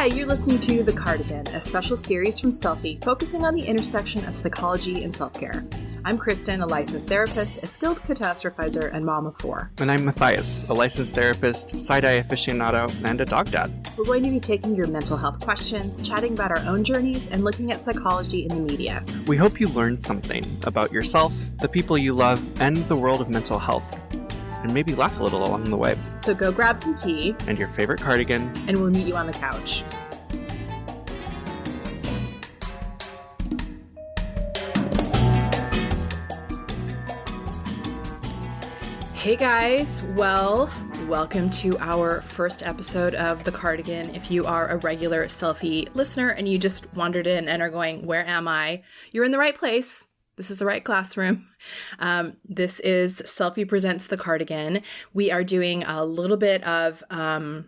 Hi, you're listening to The Cardigan, a special series from Selfie focusing on the intersection of psychology and self-care. I'm Kristen, a licensed therapist, a skilled catastrophizer, and mom of 4. And I'm Matthias, a licensed therapist, side-eye aficionado, and a dog dad. We're going to be taking your mental health questions, chatting about our own journeys, and looking at psychology in the media. We hope you learned something about yourself, the people you love, and the world of mental health. And maybe laugh a little along the way. So go grab some tea. And your favorite cardigan. And we'll meet you on the couch. Hey guys, well, welcome to our first episode of The Cardigan. If you are a regular Selfie listener and you just wandered in and are going, where am I? You're in the right place. This is the right classroom. This is Selfie Presents The Cardigan. We are doing a little bit of a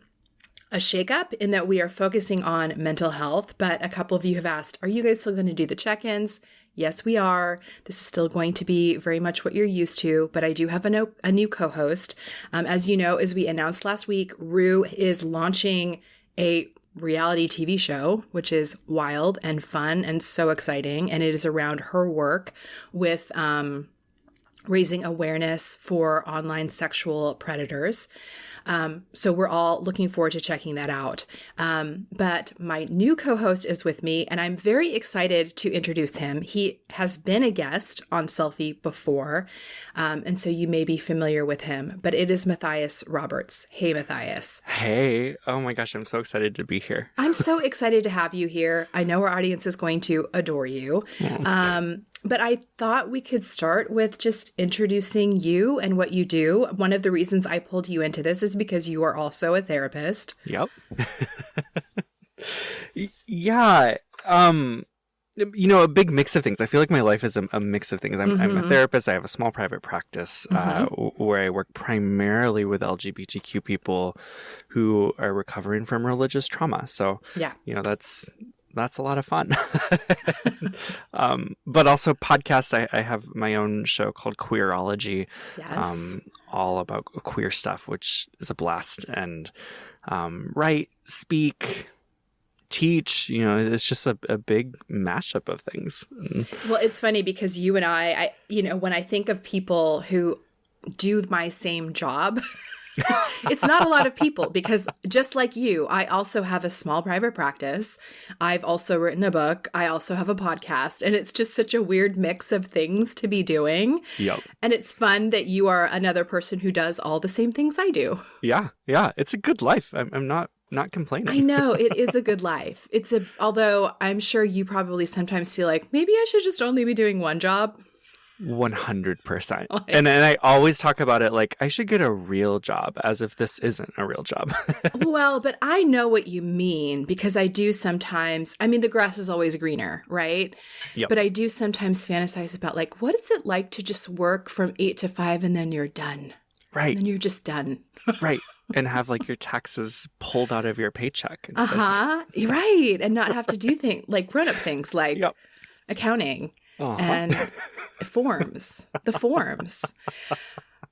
shakeup in that we are focusing on mental health, but a couple of you have asked, are you guys still going to do the check-ins? Yes, we are. This is still going to be very much what you're used to, but I do have a new co-host. As you know, as we announced last week, Rue is launching a reality TV show, which is wild and fun and so exciting. And it is around her work with raising awareness for online sexual predators. So we're all looking forward to checking that out. But my new co-host is with me, and I'm very excited to introduce him. He has been a guest on Selfie before, and so you may be familiar with him, but it is Matthias Roberts. Hey, Matthias. Hey. Oh my gosh, I'm so excited to be here. I'm so excited to have you here. I know our audience is going to adore you. But I thought we could start with just introducing you and what you do. One of the reasons I pulled you into this is because you are also a therapist. Yep. Yeah. A big mix of things. I feel like my life is a mix of things. I'm a therapist. I have a small private practice where I work primarily with LGBTQ people who are recovering from religious trauma. So, yeah, that's a lot of fun. But also podcast. I have my own show called Queerology, all about queer stuff, which is a blast. And write, speak, teach, it's just a big mashup of things. Well, it's funny because you and I, when I think of people who do my same job, it's not a lot of people, because just like you, I also have a small private practice. I've also written a book. I also have a podcast, and it's just such a weird mix of things to be doing. Yep. And it's fun that you are another person who does all the same things I do. Yeah. It's a good life. I'm not complaining. I know it is a good life. Although I'm sure you probably sometimes feel like maybe I should just only be doing one job. 100%. And I always talk about it like I should get a real job, as if this isn't a real job. Well, but I know what you mean, because I do sometimes, the grass is always greener, right? Yep. But I do sometimes fantasize about like, what is it like to just work from 8 to 5 and then you're done? Right. And then you're just done. Right. And have like your taxes pulled out of your paycheck. Right. And not have to do things like grown-up things like accounting. And the forms.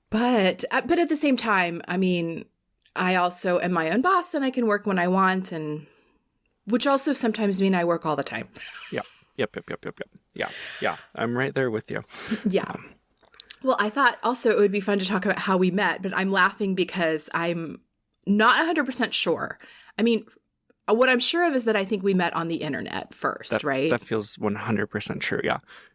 But at the same time, I also am my own boss, and I can work when I want, and which also sometimes mean I work all the time. Yep. Yeah. I'm right there with you. Yeah. Well, I thought also it would be fun to talk about how we met, but I'm laughing because I'm not 100% sure. What I'm sure of is that I think we met on the internet first, right? That feels 100% true.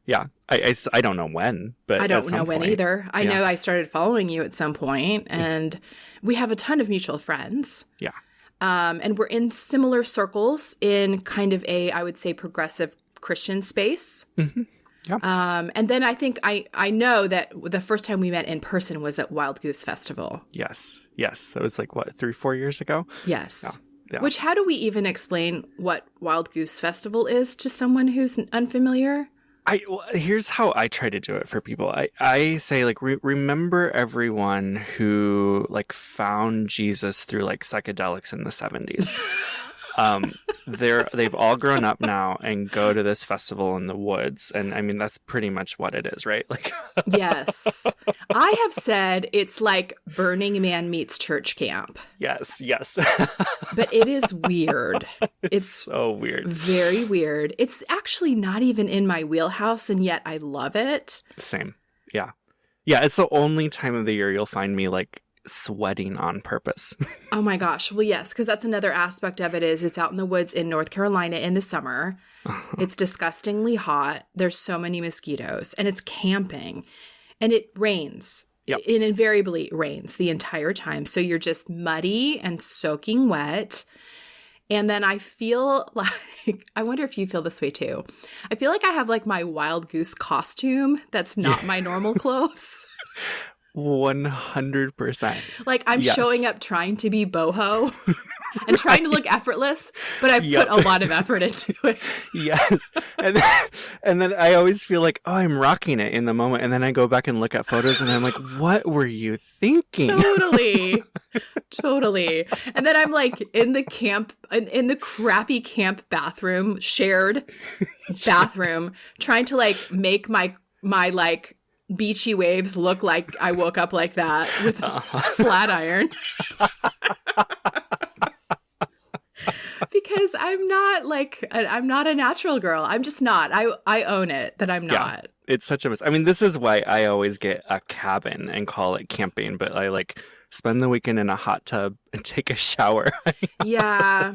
Yeah. I don't know when, but I don't know when either. I know I started following you at some point, and we have a ton of mutual friends. Yeah. And we're in similar circles in kind of I would say, progressive Christian space. Mm-hmm. Yep. And then I think I know that the first time we met in person was at Wild Goose Festival. Yes. That was like, 3-4 years ago? Yes. Yeah. Which, how do we even explain what Wild Goose Festival is to someone who's unfamiliar? Here's how I try to do it for people. I say, like, remember everyone who, like, found Jesus through, like, psychedelics in the 70s. They've all grown up now and go to this festival in the woods. And I mean, that's pretty much what it is, right? Like, Yes. I have said it's like Burning Man meets church camp. yes. But it is weird. It's so weird. Very weird. It's actually not even in my wheelhouse, and yet I love it. Same. Yeah. Yeah, it's the only time of the year you'll find me like sweating on purpose. Oh my gosh. Well, yes, because that's another aspect of it is it's out in the woods in North Carolina in the summer. It's disgustingly hot. There's so many mosquitoes, and it's camping, and it rains. Yep. It invariably rains the entire time. So you're just muddy and soaking wet. And then I feel like, I wonder if you feel this way too. I feel like I have like my wild goose costume that's not my normal clothes. 100%. Like I'm showing up trying to be boho and trying to look effortless, but I put a lot of effort into it. Yes. And then I always feel like, oh, I'm rocking it in the moment. And then I go back and look at photos and I'm like, what were you thinking? Totally. And then I'm like in the camp, in the crappy camp bathroom, shared bathroom, trying to like make my like beachy waves look like I woke up like that with a flat iron. Because I'm not a natural girl. I'm just not. I own it that I'm not. It's such a I mean, this is why I always get a cabin and call it camping, but I like spend the weekend in a hot tub and take a shower. Yeah.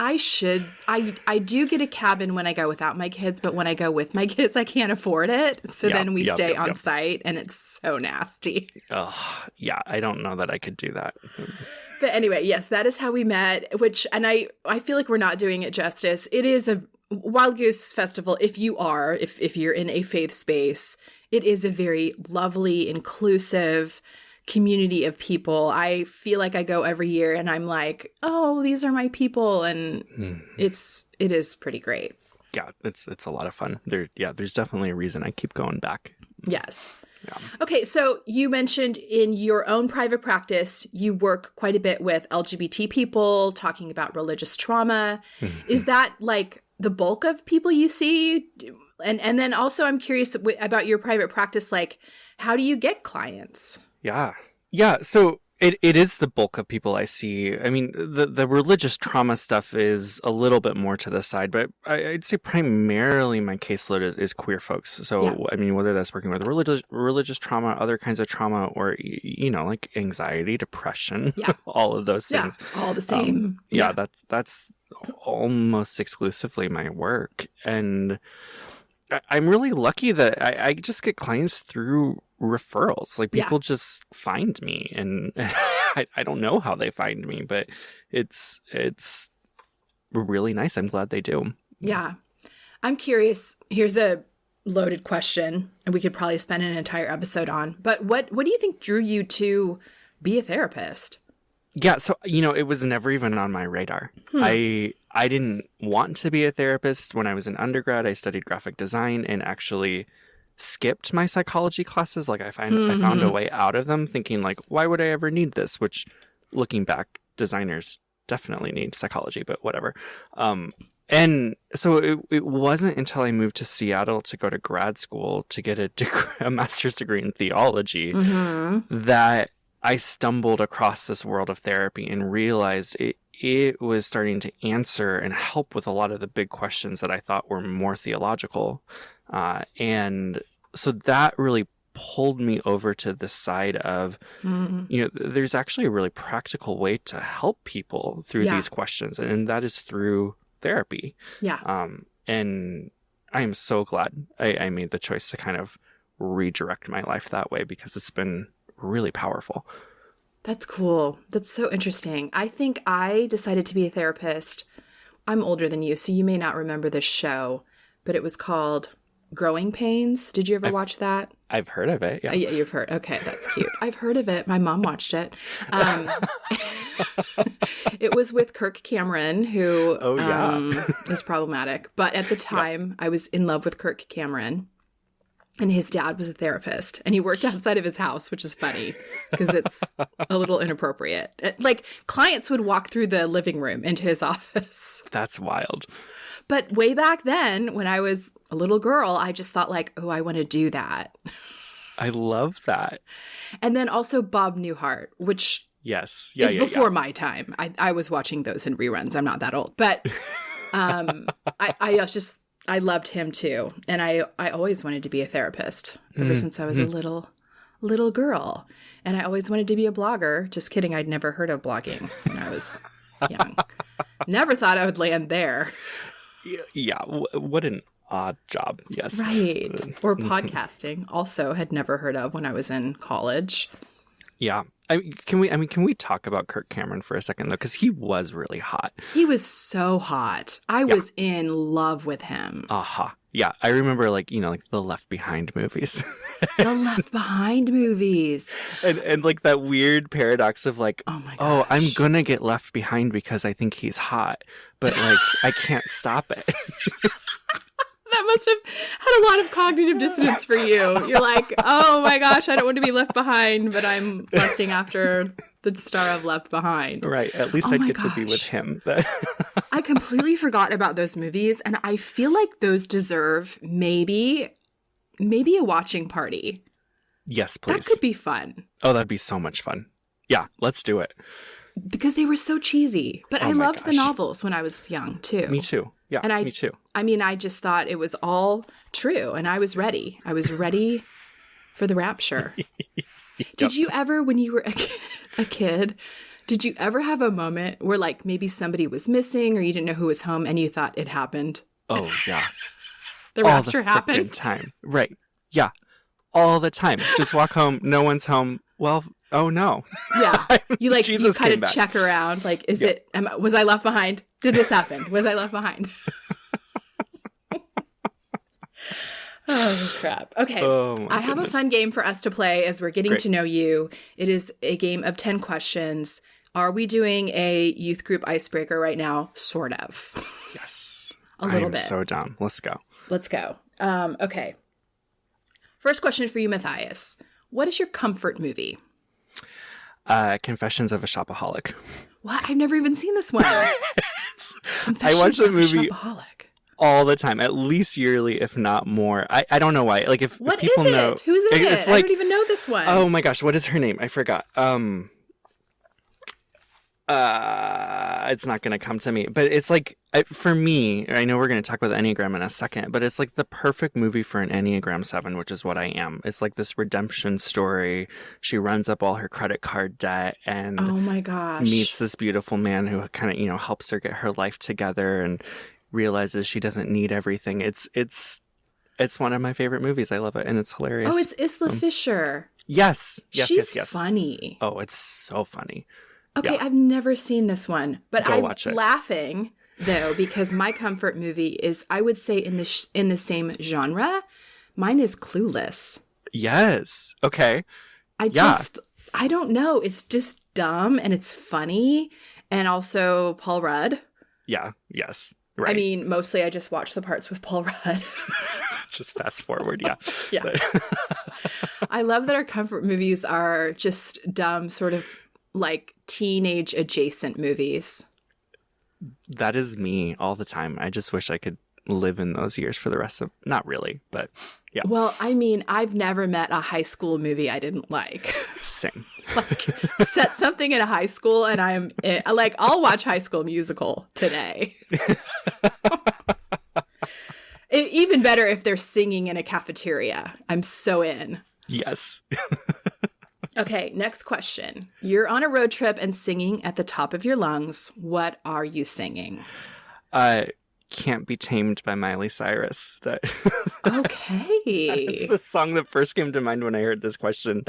I should. I do get a cabin when I go without my kids, but when I go with my kids, I can't afford it. So then we stay on site, and it's so nasty. Oh, yeah. I don't know that I could do that. But anyway, yes, that is how we met, and I feel like we're not doing it justice. It is a Wild Goose Festival. If you're in a faith space, it is a very lovely, inclusive community of people. I feel like I go every year and I'm like, oh, these are my people. And it is pretty great. Yeah, it's a lot of fun. There's definitely a reason I keep going back. Yes. Yeah. Okay, so you mentioned in your own private practice, you work quite a bit with LGBT people, talking about religious trauma. Mm-hmm. Is that like the bulk of people you see? And then also I'm curious about your private practice, like how do you get clients? Yeah. So it is the bulk of people I see. I mean, the religious trauma stuff is a little bit more to the side, but I'd say primarily my caseload is queer folks. So, I mean, whether that's working with religious trauma, other kinds of trauma, or, like anxiety, depression, all of those things. Yeah, all the same. That's almost exclusively my work. And I'm really lucky that I just get clients through referrals. Like people just find me, and I don't know how they find me, but it's really nice. I'm glad they do. Yeah. I'm curious. Here's a loaded question, and we could probably spend an entire episode on, but what do you think drew you to be a therapist? Yeah, so, it was never even on my radar. I didn't want to be a therapist. When I was in undergrad, I studied graphic design and actually skipped my psychology classes. Like I found a way out of them, thinking like, why would I ever need this? Which, looking back, designers definitely need psychology, but whatever. And so it wasn't until I moved to Seattle to go to grad school to get a master's degree in theology that I stumbled across this world of therapy and realized it was starting to answer and help with a lot of the big questions that I thought were more theological. And so that really pulled me over to the side of, there's actually a really practical way to help people through these questions. And that is through therapy. Yeah. And I am so glad I made the choice to kind of redirect my life that way, because it's been really powerful. That's cool. That's so interesting. I think I decided to be a therapist. I'm older than you, so you may not remember this show, but it was called Growing Pains. Did you ever watch that? I've heard of it. Yeah. Yeah, you've heard. Okay, that's cute. I've heard of it. My mom watched it. It was with Kirk Cameron, who is problematic. But at the time, I was in love with Kirk Cameron. And his dad was a therapist, and he worked outside of his house, which is funny because it's a little inappropriate. Like, clients would walk through the living room into his office. That's wild. But way back then, when I was a little girl, I just thought like, oh, I want to do that. I love that. And then also Bob Newhart, which is before my time. I was watching those in reruns. I'm not that old. But I loved him too. And I always wanted to be a therapist ever since I was a little girl. And I always wanted to be a blogger. Just kidding. I'd never heard of blogging when I was young. Never thought I would land there. Yeah. What an odd job. Yes. Right. Or podcasting. Also had never heard of when I was in college. Yeah. Can we talk about Kirk Cameron for a second though? Because he was really hot. He was so hot. I was in love with him. Yeah. I remember like the Left Behind movies. The Left Behind movies. And like that weird paradox of like, oh my gosh. Oh, I'm gonna get left behind because I think he's hot, but like I can't stop it. That must have had a lot of cognitive dissonance for you. You're like, oh my gosh, I don't want to be left behind, but I'm lusting after the star of Left Behind. Right. At least I'd get to be with him. I completely forgot about those movies, and I feel like those deserve maybe a watching party. Yes, please. That could be fun. Oh, that'd be so much fun. Yeah, let's do it. Because they were so cheesy. But I loved the novels when I was young, too. Me too. Yeah, and me too. I mean, I just thought it was all true, and I was ready. I was ready for the rapture. Did you ever, when you were a kid, did you ever have a moment where, like, maybe somebody was missing or you didn't know who was home and you thought it happened? Oh, yeah. The rapture happened? All the time. Right. Yeah. All the time. Just walk home. No one's home. Well, oh, no. Yeah. You, like, you kind of back. check around. Like, was I left behind? Did this happen? Was I left behind? Oh, crap. Okay. I have a fun game for us to play as we're getting to know you. It is a game of 10 questions. Are we doing a youth group icebreaker right now? Sort of. Yes. A little bit. I'm so down. Let's go. Let's go. Okay. First question for you, Matthias. What is your comfort movie? Confessions of a Shopaholic. What? I've never even seen this one. I watch the movie Shopaholic. All the time, at least yearly, if not more. I don't know why. Like if people know, who's in it? It's like, I don't even know this one. Oh my gosh, what is her name? I forgot. It's not going to come to me, but it's like for me. I know we're going to talk about the Enneagram in a second, but it's like the perfect movie for an Enneagram 7, which is what I am. It's like this redemption story. She runs up all her credit card debt and oh my gosh, meets this beautiful man who kind of helps her get her life together and realizes she doesn't need everything. It's one of my favorite movies. I love it, and it's hilarious. Oh, it's Isla Fisher. Yes. She's funny. Oh, it's so funny. Okay, yeah. I've never seen this one, but Go I'm watch it. Laughing though because my comfort movie is, I would say, in the same genre. Mine is Clueless. Yes. Okay. I don't know. It's just dumb and it's funny, and also Paul Rudd. Yeah. Yes. Right. I mean, mostly I just watch the parts with Paul Rudd. Just fast forward. Yeah. Yeah. I love that our comfort movies are just dumb, sort of like teenage adjacent movies. That is me all the time. I just wish I could live in those years for the rest of, not really, but yeah. Well, I mean, I've never met a high school movie I didn't like. Same. Like, set something in a high school and I'm like, I'll watch High School Musical today. Even better if they're singing in a cafeteria. I'm so in. Yes. Okay, next question. You're on a road trip and singing at the top of your lungs. What are you singing? Can't Be Tamed by Miley Cyrus. Okay. That's the song that first came to mind when I heard this question.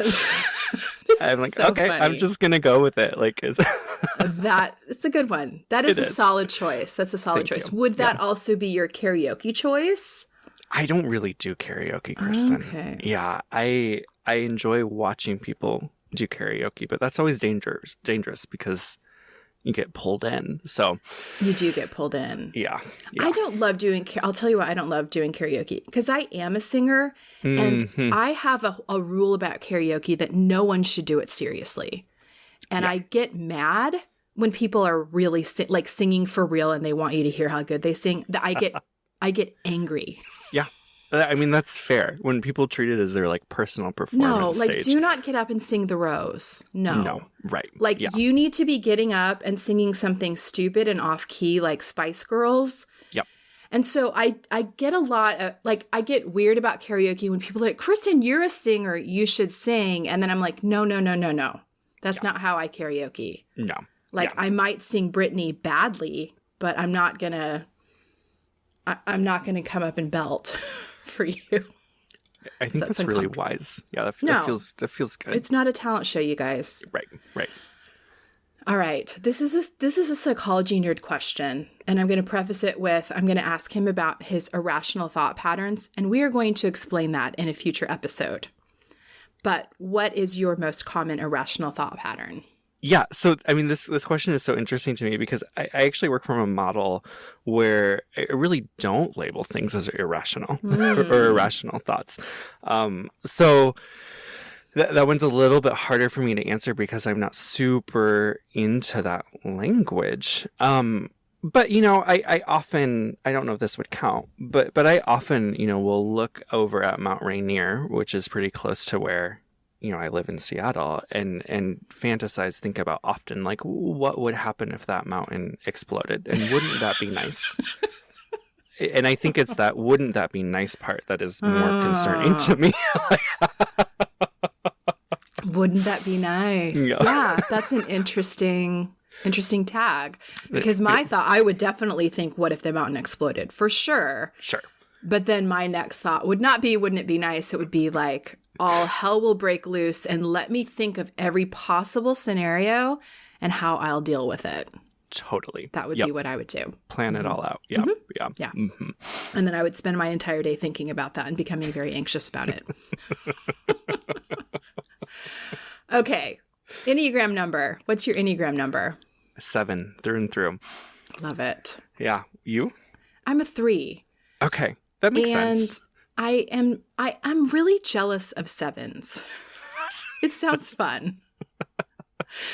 I'm like, so okay, funny. I'm just going to go with it. Like, it's a good one. That is a solid choice. That's a solid Thank choice. you. Would that also be your karaoke choice? I don't really do karaoke, Kristen. Okay. Yeah, I enjoy watching people do karaoke, but that's always dangerous because you get pulled in. So you do get pulled in. Yeah. I don't love doing, I'll tell you what, I don't love doing karaoke because I am a singer and I have a rule about karaoke that no one should do it seriously. And I get mad when people are really singing for real and they want you to hear how good they sing. I get angry. Yeah. I mean, that's fair. When people treat it as their like personal performance stage. Do not get up and sing The Rose. No. Right. You need to be getting up and singing something stupid and off key like Spice Girls. Yep. And so I get a lot of, I get weird about karaoke when people are like, Kristen, you're a singer, you should sing. And then I'm like, no. That's not how I karaoke. No. I might sing Britney badly, but I'm not gonna come up and belt for you. I think that's really wise. Yeah, that feels good. It's not a talent show, you guys. Right. All right. This is a psychology nerd question, and I'm going to preface it with I'm going to ask him about his irrational thought patterns, and we are going to explain that in a future episode. But what is your most common irrational thought pattern? Yeah. So, I mean, this question is so interesting to me because I actually work from a model where I really don't label things as irrational or irrational thoughts. So that one's a little bit harder for me to answer because I'm not super into that language. But, I often, I don't know if this would count, but I often, will look over at Mount Rainier, which is pretty close to where I live in Seattle and fantasize, think about often, like, what would happen if that mountain exploded? And wouldn't that be nice? And I think it's that wouldn't that be nice part that is more concerning to me. Wouldn't that be nice? Yeah, that's an interesting tag. Because my thought, I would definitely think, what if the mountain exploded? For sure. Sure. But then my next thought would not be, wouldn't it be nice? It would be like, all hell will break loose and let me think of every possible scenario and how I'll deal with it. Totally. That would be what I would do. Plan it all out. Yeah. Yeah. Mm-hmm. And then I would spend my entire day thinking about that and becoming very anxious about it. Okay. Enneagram number. What's your Enneagram number? 7 through and through. Love it. Yeah. You? I'm a 3. Okay. That makes sense. I'm really jealous of 7s. It sounds fun.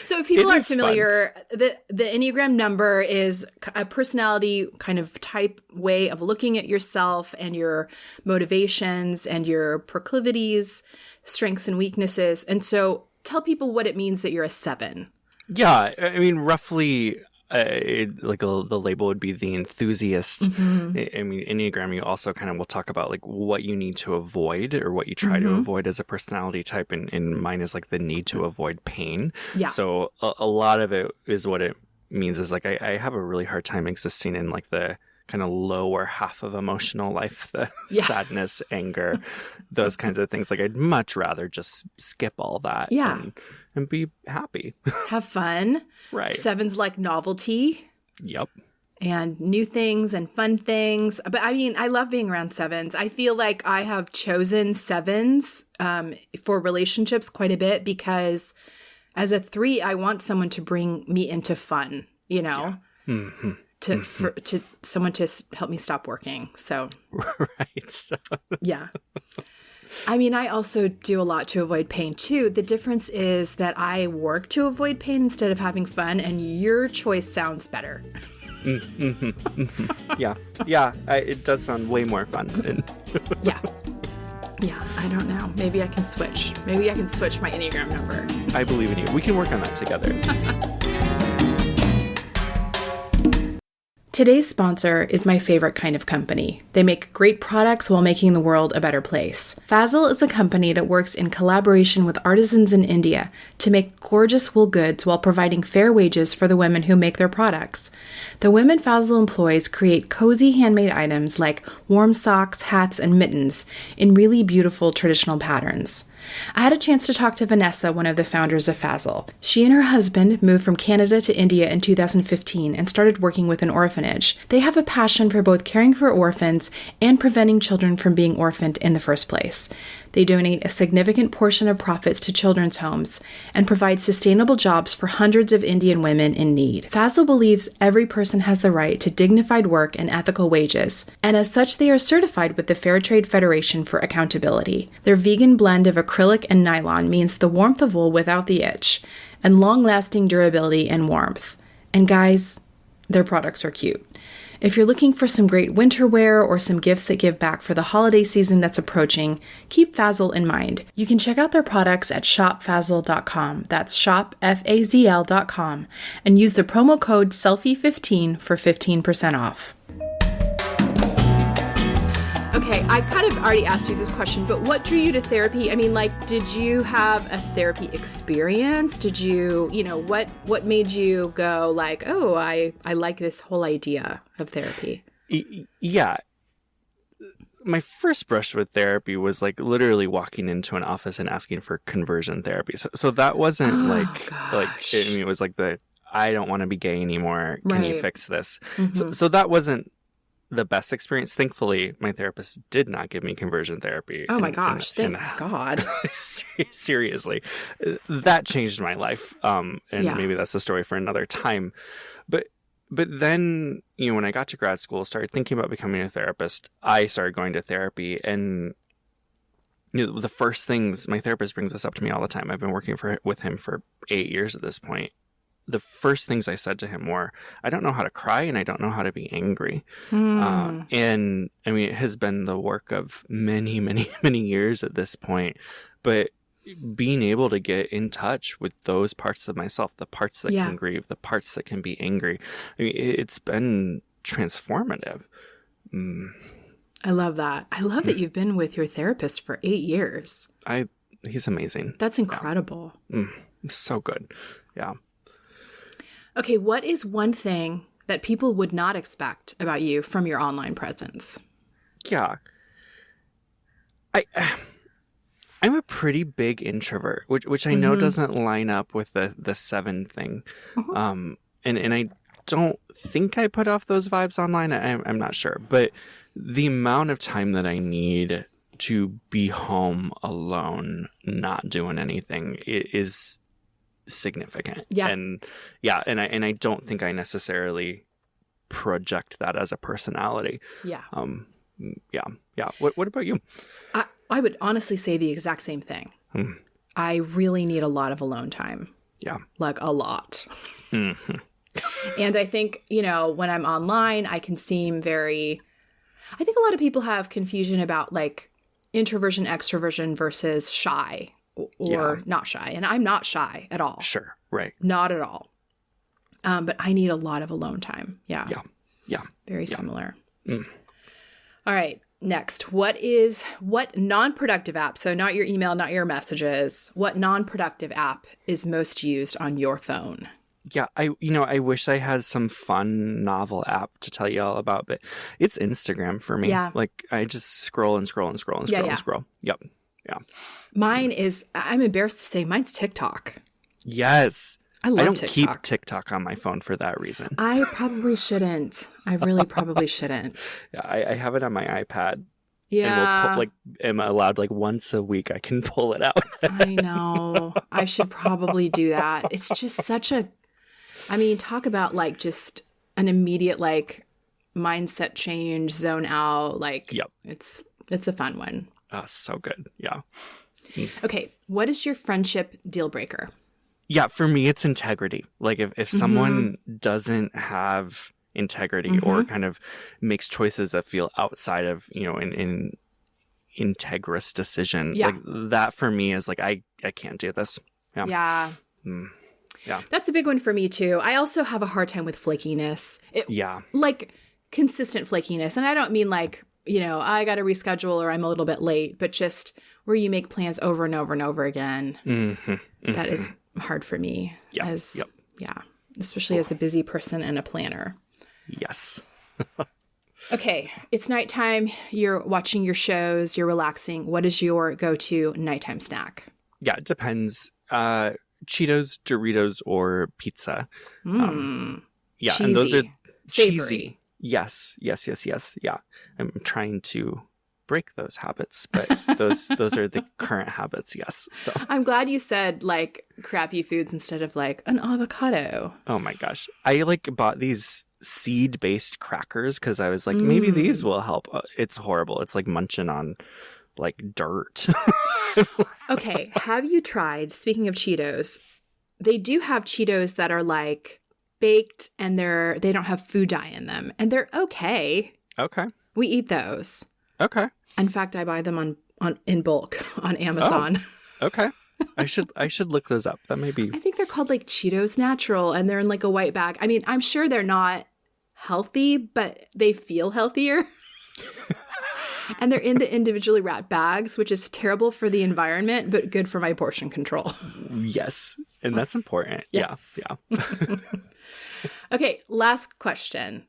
So if people aren't familiar, the Enneagram number is a personality kind of type way of looking at yourself and your motivations and your proclivities, strengths and weaknesses. And so tell people what it means that you're a 7. Yeah. I mean, roughly... the label would be the enthusiast. I mean, Enneagram, you also kind of will talk about like what you need to avoid or what you try to avoid as a personality type. And mine is like the need to avoid pain. Yeah. So a lot of it is what it means is like I have a really hard time existing in like the kind of lower half of emotional life, the sadness, anger, those kinds of things. Like I'd much rather just skip all that. Yeah. And be happy. Have fun. Right. 7s like novelty. Yep. And new things and fun things. But I mean, I love being around 7s. I feel like I have chosen 7s for relationships quite a bit because as a 3, I want someone to bring me into fun, Yeah. Mm-hmm. To someone to help me stop working. So. Right. Yeah. I mean, I also do a lot to avoid pain, too. The difference is that I work to avoid pain instead of having fun, and your choice sounds better. Yeah. Yeah. It does sound way more fun. Yeah. Yeah. I don't know. Maybe I can switch. Maybe I can switch my Enneagram number. I believe in you. We can work on that together. Today's sponsor is my favorite kind of company. They make great products while making the world a better place. Fazil is a company that works in collaboration with artisans in India to make gorgeous wool goods while providing fair wages for the women who make their products. The women Fazil employs create cozy handmade items like warm socks, hats, and mittens in really beautiful traditional patterns. I had a chance to talk to Vanessa, one of the founders of Fazzle. She and her husband moved from Canada to India in 2015 and started working with an orphanage. They have a passion for both caring for orphans and preventing children from being orphaned in the first place. They donate a significant portion of profits to children's homes and provide sustainable jobs for hundreds of Indian women in need. Fazzle believes every person has the right to dignified work and ethical wages, and as such they are certified with the Fair Trade Federation for accountability. Their vegan blend of acrylic and nylon means the warmth of wool without the itch, and long-lasting durability and warmth. And guys, their products are cute. If you're looking for some great winter wear or some gifts that give back for the holiday season that's approaching, keep Fazzle in mind. You can check out their products at shopfazzle.com. That's shopfazl.com, and use the promo code SELFIE15 for 15% off. Okay, I kind of already asked you this question, but what drew you to therapy? I mean, like, did you have a therapy experience? Did you, what made you go like, oh, I like this whole idea of therapy? Yeah. My first brush with therapy was like literally walking into an office and asking for conversion therapy. So that wasn't it was like I don't want to be gay anymore. Can you fix this? Mm-hmm. So that wasn't the best experience. Thankfully, my therapist did not give me conversion therapy. Oh my gosh, thank God. Seriously. That changed my life. Maybe that's a story for another time. But then, when I got to grad school, started thinking about becoming a therapist, I started going to therapy. And the first things, my therapist brings this up to me all the time. I've been working with him for 8 years at this point. The first things I said to him were, I don't know how to cry and I don't know how to be angry. And I mean, it has been the work of many, many, many years at this point. But being able to get in touch with those parts of myself, the parts that can grieve, the parts that can be angry, I mean, it's been transformative. I love that. I love that you've been with your therapist for 8 years. He's amazing. That's incredible. So good. Yeah. Okay, what is one thing that people would not expect about you from your online presence? Yeah. I'm a pretty big introvert, which I know doesn't line up with the 7 thing. And I don't think I put off those vibes online. I'm not sure. But the amount of time that I need to be home alone, not doing anything, is significant. And I don't think I necessarily project that as a personality. What about you? I would honestly say the exact same thing. I really need a lot of alone time. Like a lot. And I think, when I'm online, I can seem I think a lot of people have confusion about like introversion, extroversion versus shy. Or not shy. And I'm not shy at all. Sure. Right. Not at all. But I need a lot of alone time. Yeah. Very similar. All right. Next. What non-productive app, so not your email, not your messages, what non-productive app is most used on your phone? Yeah, I wish I had some fun, novel app to tell you all about, but it's Instagram for me. Yeah. Like, I just scroll and scroll and scroll and scroll and scroll. Yep. Yeah. Mine is, I'm embarrassed to say, mine's TikTok. Yes. I love don't TikTok. Keep TikTok on my phone for that reason. I probably shouldn't. I really probably shouldn't. Yeah, I have it on my iPad. Yeah. And am allowed once a week I can pull it out. I know. I should probably do that. It's just talk about just an immediate mindset change, zone out. Yep. It's a fun one. Oh, so good. Yeah. Okay. What is your friendship deal breaker? Yeah, for me, it's integrity. If someone doesn't have integrity or kind of makes choices that feel outside of, an integrous decision, that for me is I can't do this. Yeah. Yeah. That's a big one for me too. I also have a hard time with flakiness. Consistent flakiness. And I don't mean I got to reschedule or I'm a little bit late, but just where you make plans over and over and over again. That is hard for me. Especially as a busy person and a planner. Yes. Okay, it's nighttime. You're watching your shows. You're relaxing. What is your go-to nighttime snack? Yeah, it depends. Cheetos, Doritos, or pizza. Yeah, cheesy. And those are savory. cheesy. Yes. Yeah, I'm trying to break those habits, but those are the current habits. Yes. So I'm glad you said like crappy foods instead of like an avocado. oh my gosh, I like bought these seed-based crackers because I was like, maybe these will help. It's horrible. It's like munching on like dirt. Okay, have you tried, speaking of Cheetos, they do have Cheetos that are like baked and they don't have food dye in them, and they're okay. Okay. We eat those. Okay. In fact, I buy them on in bulk on Amazon. Oh, okay. I should look those up. That may be. I think they're called like Cheetos Natural, and they're in like a white bag. I mean, I'm sure they're not healthy, but they feel healthier. And they're in the individually wrapped bags, which is terrible for the environment, but good for my portion control. Yes. And that's important. Yes. Yeah. Okay, last question.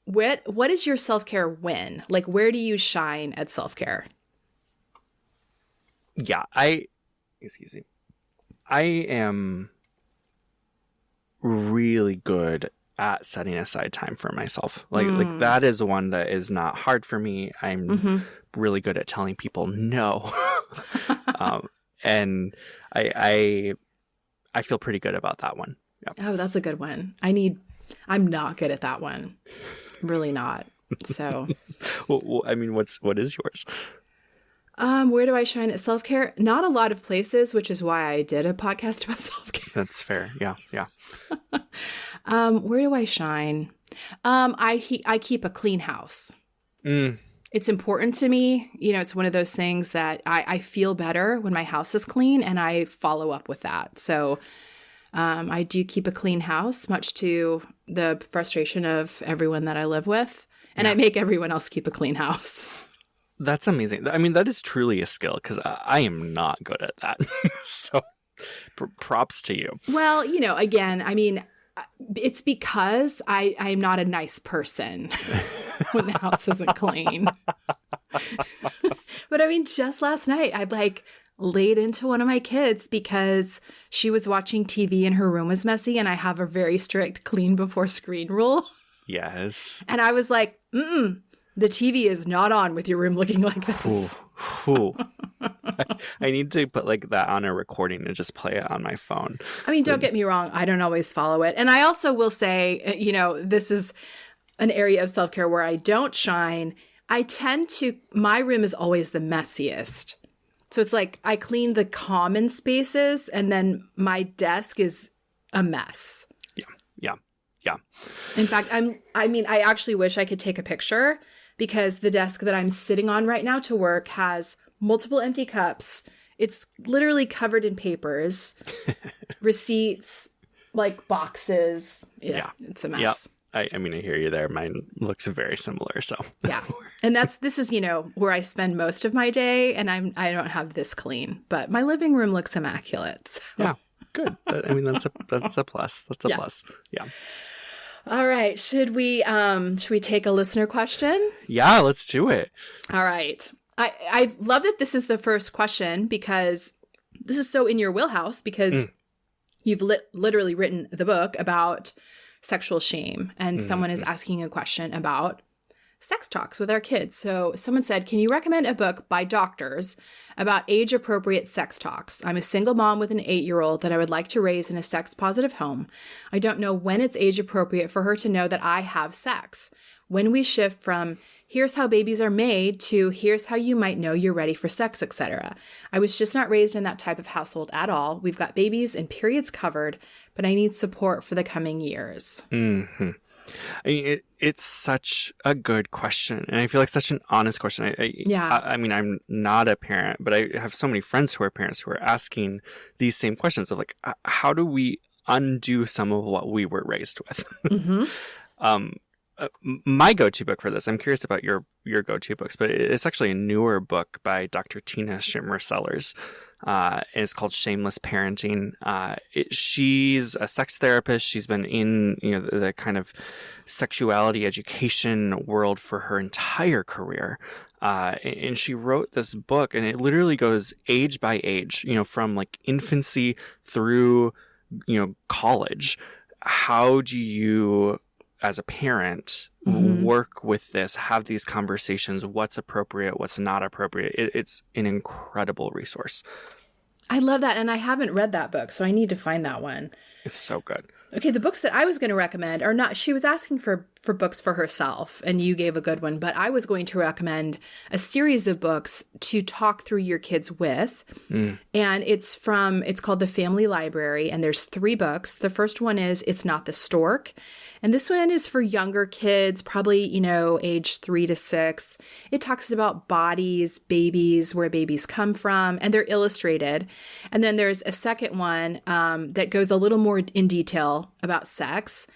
What is your self-care win? Like, where do you shine at self-care? Yeah, excuse me. I am really good at setting aside time for myself. Like that is one that is not hard for me. I'm really good at telling people no. And I feel pretty good about that one. Yeah. Oh, that's a good one. I'm not good at that one. Really not. So well, I mean, what is yours? Where do I shine at self-care? Not a lot of places, which is why I did a podcast about self-care. That's fair. Yeah. Where do I shine? I keep a clean house. It's important to me. You know, it's one of those things that I feel better when my house is clean, and I follow up with that. So I do keep a clean house, much to the frustration of everyone that I live with. And I make everyone else keep a clean house. That's amazing. I mean, that is truly a skill because I am not good at that. So props to you. Well, you know, again, I mean, it's because I'm not a nice person when the house isn't clean. But I mean, just last night, I like laid into one of my kids because she was watching TV and her room was messy, and I have a very strict clean before screen rule. Yes. And I was like, the TV is not on with your room looking like this. Ooh. I need to put like that on a recording and just play it on my phone. I mean, don't get me wrong. I don't always follow it. And I also will say, you know, this is an area of self-care where I don't shine. My room is always the messiest. So it's like I clean the common spaces and then my desk is a mess. Yeah. In fact, I actually wish I could take a picture because the desk that I'm sitting on right now to work has multiple empty cups. It's literally covered in papers, receipts, like boxes. Yeah. It's a mess. Yeah. I mean, I hear you there. Mine looks very similar. So yeah. And this is, you know, where I spend most of my day, and I don't have this clean, but my living room looks immaculate. So. Yeah. Good. I mean, that's a plus. That's a plus. Yeah. All right. Should we take a listener question? Yeah, let's do it. All right. I love that this is the first question because this is so in your wheelhouse because you've literally written the book about sexual shame, and someone is asking a question about sex talks with our kids. So someone said, can you recommend a book by doctors about age-appropriate sex talks? I'm a single mom with an 8-year-old that I would like to raise in a sex-positive home. I don't know when it's age-appropriate for her to know that I have sex. When we shift from here's how babies are made to here's how you might know you're ready for sex, etc. I was just not raised in that type of household at all. We've got babies and periods covered, but I need support for the coming years. Mm-hmm. I mean, it's such a good question, and I feel like such an honest question. I mean, I'm not a parent, but I have so many friends who are parents who are asking these same questions of like, how do we undo some of what we were raised with? Mm-hmm. My go-to book for this, I'm curious about your go-to books, but it's actually a newer book by Dr. Tina Schimmer Sellers. and it's called Shameless Parenting. She's a sex therapist. She's been in the kind of sexuality education world for her entire career. And she wrote this book, and it literally goes age by age, from like infancy through, college. How do you, as a parent, work with this, have these conversations, what's appropriate, what's not appropriate? It's an incredible resource. I love that. And I haven't read that book, so I need to find that one. It's so good. Okay, the books that I was going to recommend are not, she was asking for books for herself, and you gave a good one, but I was going to recommend a series of books to talk through your kids with. And it's called The Family Library, and there's 3 books. The first one is It's Not the Stork. And this one is for younger kids, probably, age 3 to 6. It talks about bodies, babies, where babies come from, and they're illustrated. And then there's a second one that goes a little more in detail about sex.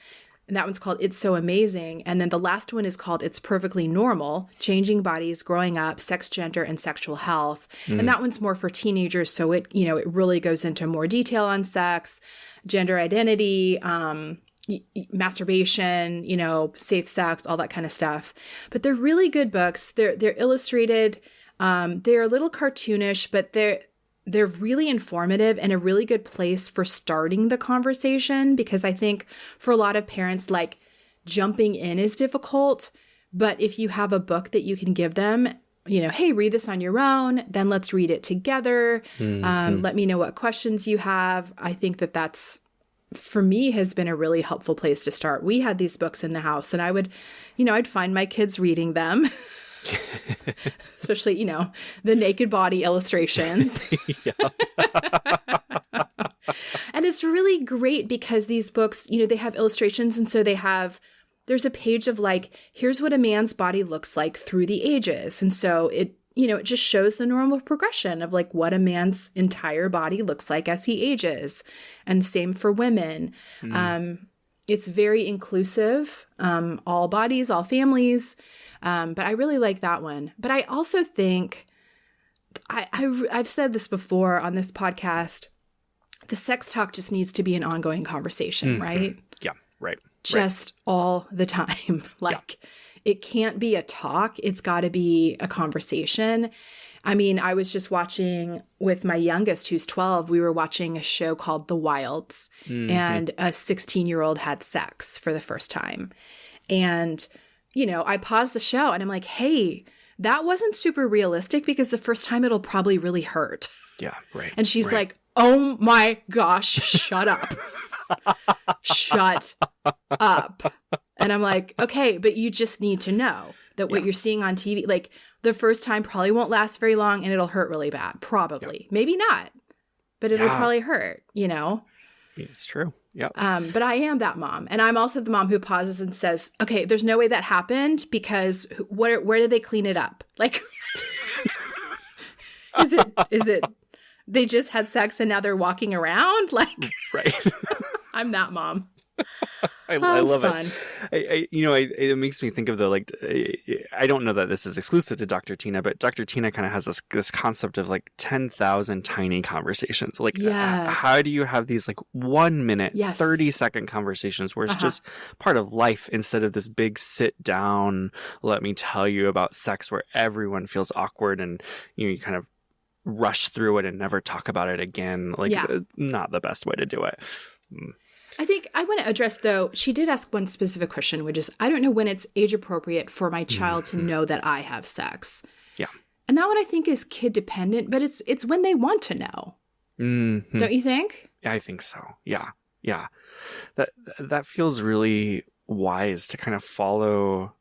And that one's called It's So Amazing. And then the last one is called It's Perfectly Normal, Changing Bodies, Growing Up, Sex, Gender, and Sexual Health. And that one's more for teenagers. So it really goes into more detail on sex, gender identity, masturbation, safe sex, all that kind of stuff. But they're really good books. They're illustrated. They're a little cartoonish, but they're really informative and a really good place for starting the conversation, because I think for a lot of parents, like, jumping in is difficult. But if you have a book that you can give them, hey, read this on your own, then let's read it together. Let me know what questions you have. I think that's, for me, has been a really helpful place to start. We had these books in the house, and I would, I'd find my kids reading them. Especially, the naked body illustrations. And it's really great because these books, they have illustrations. And so there's a page of like, here's what a man's body looks like through the ages. And so it just shows the normal progression of like what a man's entire body looks like as he ages. And same for women. It's very inclusive, all bodies, all families. But I really like that one. But I also think, I've said this before on this podcast, the sex talk just needs to be an ongoing conversation, right? Yeah, right. Just all the time. It can't be a talk. It's got to be a conversation. I mean, I was just watching with my youngest, who's 12, we were watching a show called The Wilds, and a 16-year-old had sex for the first time. And, I paused the show and I'm like, hey, that wasn't super realistic, because the first time it'll probably really hurt. Yeah, right. And she's like, oh my gosh, shut up. Shut up. And I'm like, okay, but you just need to know that what you're seeing on TV, like, the first time probably won't last very long and it'll hurt really bad. Probably. Maybe not. But it'll probably hurt, It's true. Yeah. But I am that mom. And I'm also the mom who pauses and says, okay, there's no way that happened, because where did they clean it up? Like, is it they just had sex and now they're walking around? Like, right. I'm that mom. I love fun. It. It makes me think of I don't know that this is exclusive to Dr. Tina, but Dr. Tina kind of has this concept of like 10,000 tiny conversations. Like, how do you have these like 1 minute, 30-second conversations where it's just part of life, instead of this big sit down, let me tell you about sex, where everyone feels awkward and you kind of rush through it and never talk about it again. Like, not the best way to do it. I think I want to address, though, she did ask one specific question, which is, I don't know when it's age appropriate for my child to know that I have sex. Yeah. And that one I think is kid dependent, but it's when they want to know. Mm-hmm. Don't you think? Yeah, I think so. Yeah. Yeah. That feels really wise, to kind of follow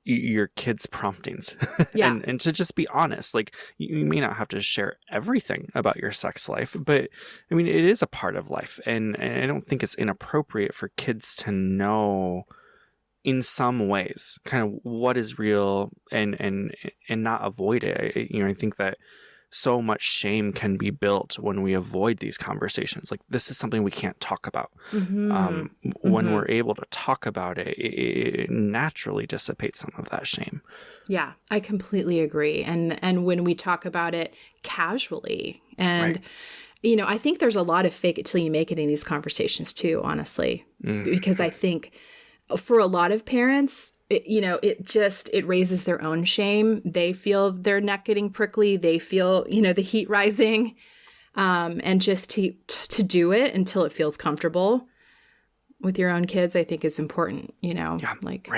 your kids' promptings and to just be honest. Like, you may not have to share everything about your sex life, but I mean, it is a part of life, and I don't think it's inappropriate for kids to know in some ways kind of what is real and not avoid it. I think that so much shame can be built when we avoid these conversations. Like, this is something we can't talk about. When we're able to talk about it, it naturally dissipates some of that shame. Yeah, I completely agree. And when we talk about it casually, and I think there's a lot of fake it till you make it in these conversations too, honestly, because I think for a lot of parents, it raises their own shame. They feel their neck getting prickly. They feel, the heat rising, and just to do it until it feels comfortable with your own kids, I think is important,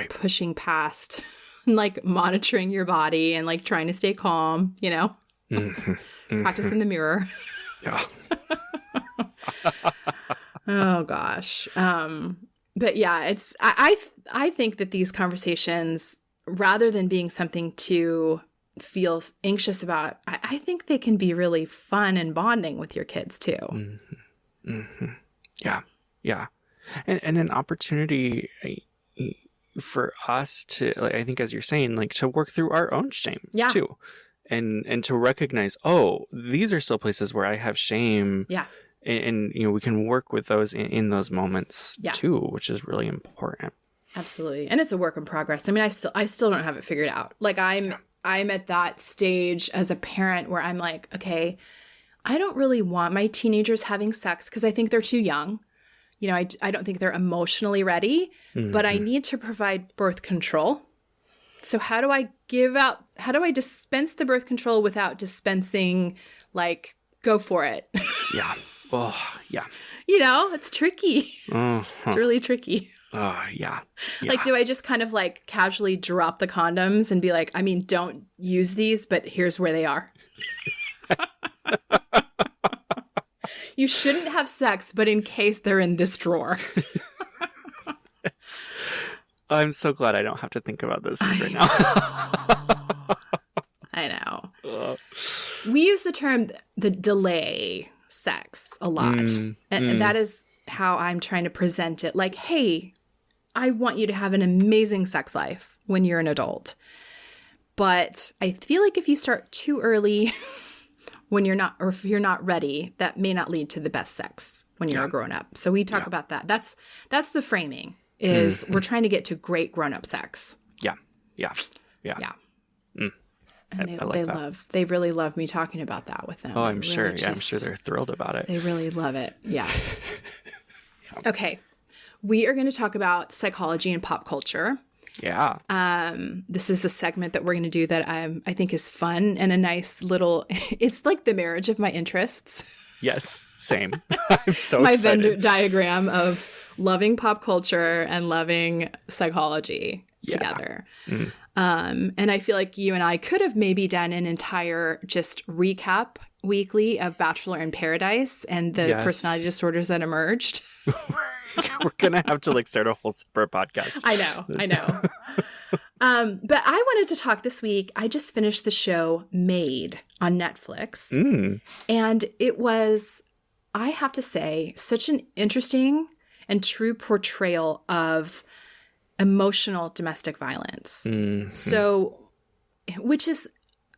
pushing past, like monitoring your body and like trying to stay calm, practice in the mirror. Yeah. Oh gosh. But yeah, I think that these conversations, rather than being something to feel anxious about, I think they can be really fun and bonding with your kids too. Yeah. Yeah. And an opportunity for us to, like, I think, as you're saying, like, to work through our own shame too. And to recognize, these are still places where I have shame. Yeah. And we can work with those in those moments too, which is really important. Absolutely. And it's a work in progress. I mean, I still don't have it figured out. Like I'm at that stage as a parent where I'm like, okay, I don't really want my teenagers having sex because I think they're too young. I don't think they're emotionally ready, but I need to provide birth control. So how do I dispense the birth control without dispensing, like, go for it? Yeah. Oh, yeah. It's tricky. Uh-huh. It's really tricky. Yeah. Like, do I just kind of like casually drop the condoms and be like, I mean, don't use these, but here's where they are. You shouldn't have sex, but in case they're in this drawer. I'm so glad I don't have to think about this right now. I know. We use the term the delay sex a lot. And that is how I'm trying to present it. Like, hey, I want you to have an amazing sex life when you're an adult. But I feel like if you start too early when you're not, or if you're not ready, that may not lead to the best sex when you're a grown up. So we talk about that. That's the framing, is we're trying to get to great grown up sex. Yeah. And they really love me talking about that with them. Oh, I'm sure. Yeah, I'm sure they're thrilled about it. They really love it. Yeah. Okay. We are going to talk about psychology and pop culture. Yeah. This is a segment that we're going to do that I think is fun and a nice little, it's like the marriage of my interests. Yes. Same. I'm so my excited. Venn diagram of loving pop culture and loving psychology together. And I feel like you and I could have maybe done an entire just recap weekly of Bachelor in Paradise and the personality disorders that emerged. We're going to have to like start a whole separate podcast. I know. But I wanted to talk this week. I just finished the show Made on Netflix. And it was, I have to say, such an interesting and true portrayal of emotional domestic violence. So, which is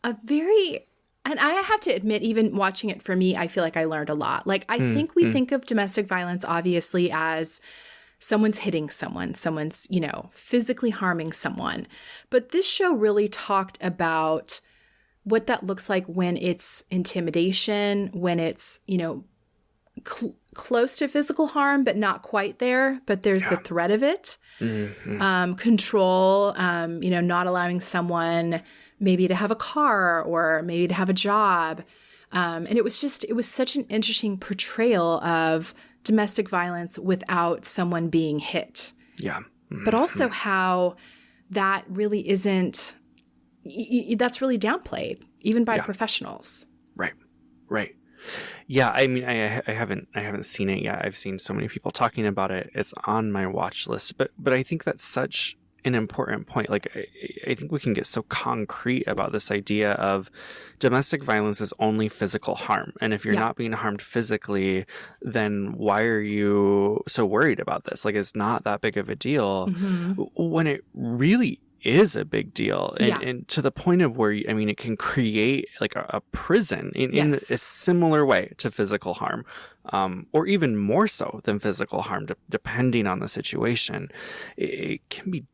a very, and I have to admit, even watching it for me, I feel like I learned a lot. Like, I think we think of domestic violence obviously as someone's hitting someone's, physically harming someone. But this show really talked about what that looks like when it's intimidation, when it's, close to physical harm, but not quite there, but there's the threat of it. Control, not allowing someone maybe to have a car or maybe to have a job. And it was such an interesting portrayal of domestic violence without someone being hit. Yeah. But also how that really isn't, that's really downplayed, even by professionals. Right. Yeah, I mean, I haven't seen it yet. I've seen so many people talking about it. It's on my watch list. But I think that's such an important point. Like, I think we can get so concrete about this idea of domestic violence is only physical harm. And if you're not being harmed physically, then why are you so worried about this? Like, it's not that big of a deal when it really is a big deal. And to the point of where, I mean, it can create like a prison in a similar way to physical harm, or even more so than physical harm, depending on the situation. It can be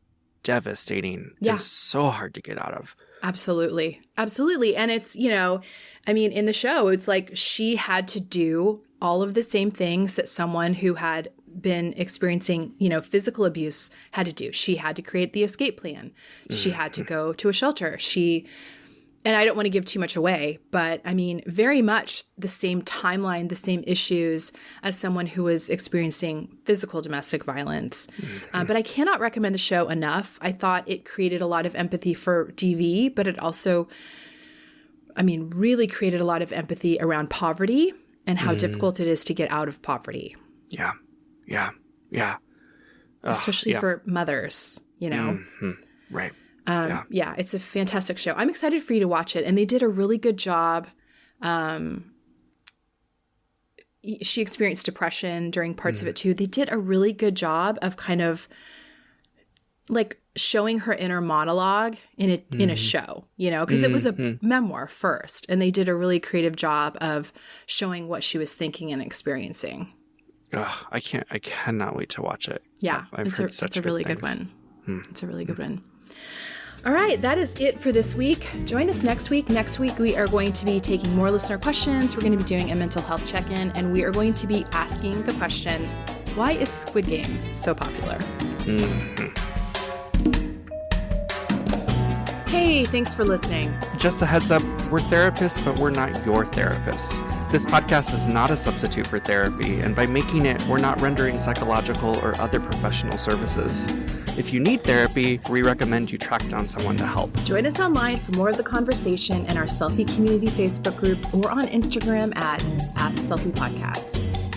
devastating. Yeah. It's so hard to get out of. Absolutely. Absolutely. And it's, I mean, in the show, it's like she had to do all of the same things that someone who had been experiencing, physical abuse had to do. She had to create the escape plan. She had to go to a shelter. And I don't want to give too much away, but I mean, very much the same timeline, the same issues as someone who was experiencing physical domestic violence. But I cannot recommend the show enough. I thought it created a lot of empathy for DV, but it also, really created a lot of empathy around poverty and how difficult it is to get out of poverty. Yeah. Yeah. Yeah. Especially for mothers, Right. Yeah, it's a fantastic show. I'm excited for you to watch it. And they did a really good job. She experienced depression during parts of it too. They did a really good job of kind of like showing her inner monologue in a show, because it was a memoir first. And they did a really creative job of showing what she was thinking and experiencing. I cannot wait to watch it. Yeah, I've heard such a really good good things. one. It's a really good one. All right, that is it for this week. Join us next week. Next week, we are going to be taking more listener questions. We're going to be doing a mental health check-in, and we are going to be asking the question, why is Squid Game so popular? Hey, thanks for listening. Just a heads up, we're therapists, but we're not your therapists. This podcast is not a substitute for therapy, and by making it, we're not rendering psychological or other professional services. If you need therapy, we recommend you track down someone to help. Join us online for more of the conversation in our Selfie Community Facebook group or on Instagram at Selfie Podcast.